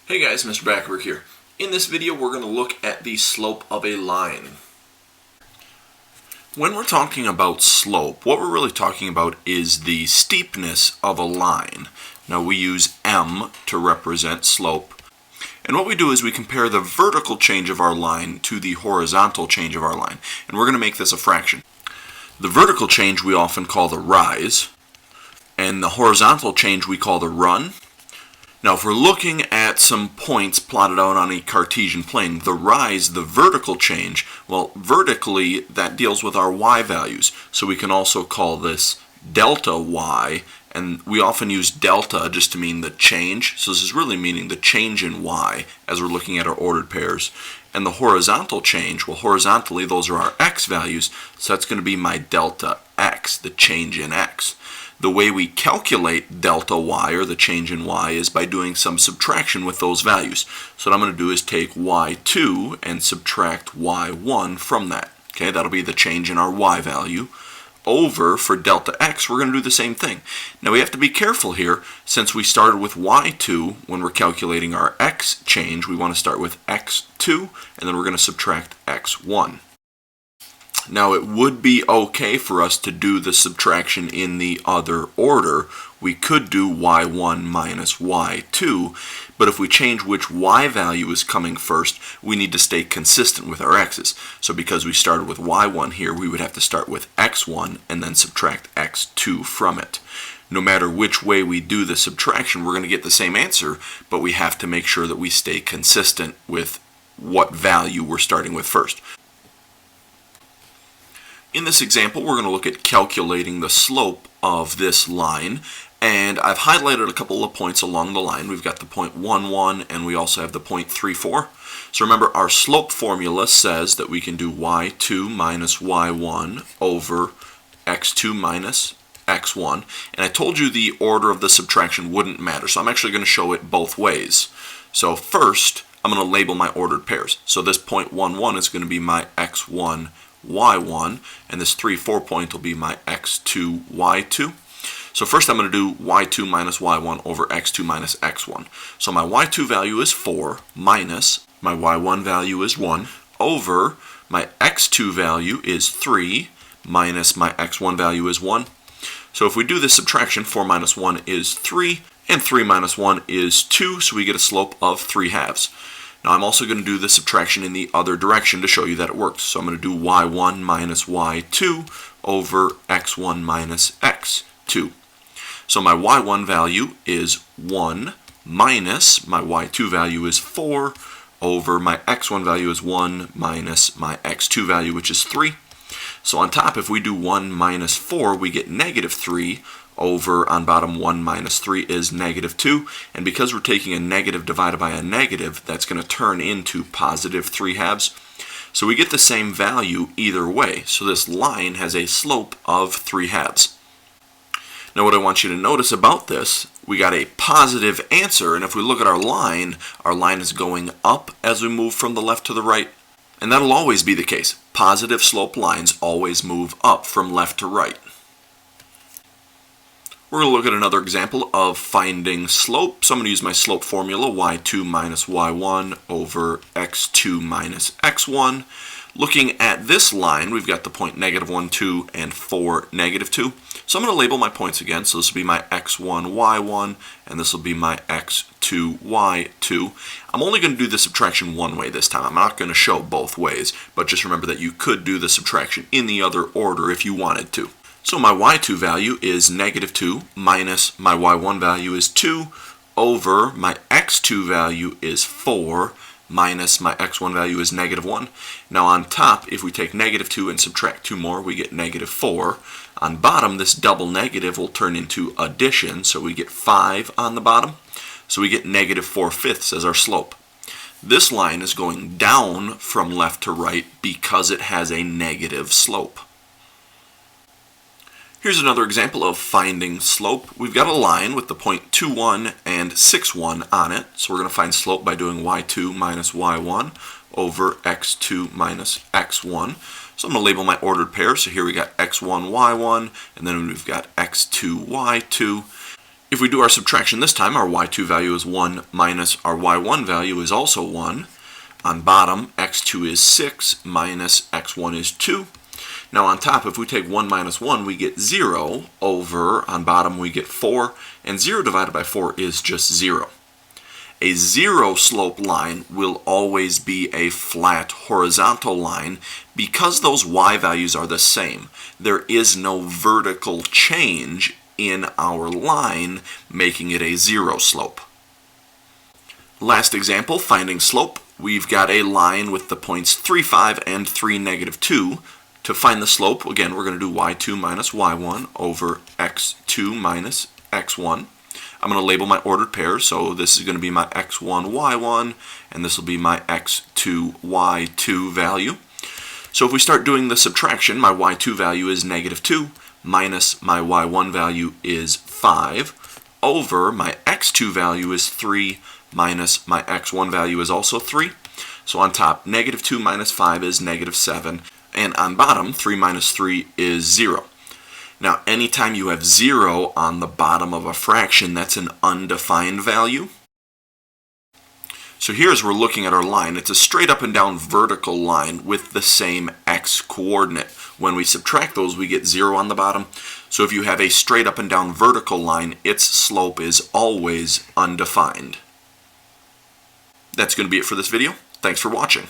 Hey guys, Mr. Backerberg here. In this video we're going to look at the slope of a line. When we're talking about slope, what we're really talking about is the steepness of a line. Now we use m to represent slope. And what we do is we compare the vertical change of our line to the horizontal change of our line. And we're going to make this a fraction. The vertical change we often call the rise, and the horizontal change we call the run. Now if we're looking at some points plotted out on a Cartesian plane, the rise, the vertical change, well, vertically that deals with our y values. So we can also call this delta y, and we often use delta just to mean the change. So this is really meaning the change in y as we're looking at our ordered pairs. And the horizontal change, well, horizontally those are our x values, so that's going to be my delta x, the change in x. The way we calculate delta y, or the change in y, is by doing some subtraction with those values. So what I'm going to do is take y2 and subtract y1 from that. Okay, that'll be the change in our y value. Over, for delta x, we're going to do the same thing. Now we have to be careful here, since we started with y2 when we're calculating our x change, we want to start with x2, and then we're going to subtract x1. Now it would be okay for us to do the subtraction in the other order. We could do y1 minus y2, but if we change which y value is coming first, we need to stay consistent with our x's. So because we started with y1 here, we would have to start with x1 and then subtract x2 from it. No matter which way we do the subtraction, we're going to get the same answer, but we have to make sure that we stay consistent with what value we're starting with first. In this example, we're going to look at calculating the slope of this line, and I've highlighted a couple of points along the line. We've got the point 1,1 and we also have the point 3,4. So remember, our slope formula says that we can do y2 minus y1 over x2 minus x1, and I told you the order of the subtraction wouldn't matter, so I'm actually going to show it both ways. So first, I'm going to label my ordered pairs. So this point 1,1 is going to be my x1 y1, and this 3,4 point will be my x2 y2. So first I'm going to do y2 minus y1 over x2 minus x1. So my y2 value is 4 minus my y1 value is 1 over my x2 value is 3 minus my x1 value is 1. So if we do this subtraction, 4 minus 1 is 3, and 3 minus 1 is 2, so we get a slope of 3/2. Now I'm also going to do the subtraction in the other direction to show you that it works. So I'm going to do y1 minus y2 over x1 minus x2. So my y1 value is 1 minus my y2 value is 4 over my x1 value is 1 minus my x2 value, which is 3. So on top, if we do 1 minus 4, we get negative 3 over, on bottom, 1 minus 3 is negative 2, and because we're taking a negative divided by a negative, that's going to turn into positive 3/2. So we get the same value either way, so this line has a slope of 3/2. Now what I want you to notice about this, we got a positive answer, and if we look at our line is going up as we move from the left to the right, and that'll always be the case. Positive slope lines always move up from left to right. We're going to look at another example of finding slope. So I'm going to use my slope formula, y2 minus y1 over x2 minus x1. Looking at this line, we've got the point -1, 2, and 4, -2. So I'm going to label my points again. So this will be my x1, y1, and this will be my x2, y2. I'm only going to do the subtraction one way this time. I'm not going to show both ways, but just remember that you could do the subtraction in the other order if you wanted to. So my y2 value is -2 minus my y1 value is 2 over my x2 value is 4 minus my x1 value is -1. Now on top, if we take -2 and subtract 2 more, we get -4. On bottom, this double negative will turn into addition, so we get 5 on the bottom. So we get -4/5 as our slope. This line is going down from left to right because it has a negative slope. Here's another example of finding slope. We've got a line with the point 2,1 and 6,1 on it. So we're going to find slope by doing y2 minus y1 over x2 minus x1. So I'm going to label my ordered pair. So here we got x1, y1, and then we've got x2, y2. If we do our subtraction this time, our y2 value is 1 minus our y1 value is also 1. On bottom, x2 is 6 minus x1 is 2. Now on top, if we take 1 minus 1, we get 0 over, on bottom we get 4, and 0 divided by 4 is just 0. A zero slope line will always be a flat horizontal line because those y values are the same. There is no vertical change in our line, making it a zero slope. Last example, finding slope. We've got a line with the points 3, 5, and 3, negative 2. To find the slope, again, we're going to do y2 minus y1 over x2 minus x1. I'm going to label my ordered pairs, so this is going to be my x1, y1, and this will be my x2, y2 value. So if we start doing the subtraction, my y2 value is negative 2, minus my y1 value is 5, over my x2 value is 3, minus my x1 value is also 3. So on top, negative 2 minus 5 is negative 7, and on bottom, 3 minus 3 is 0. Now, anytime you have 0 on the bottom of a fraction, that's an undefined value. So here's we're looking at our line. It's a straight up and down vertical line with the same x coordinate. When we subtract those, we get 0 on the bottom. So if you have a straight up and down vertical line, its slope is always undefined. That's going to be it for this video. Thanks for watching.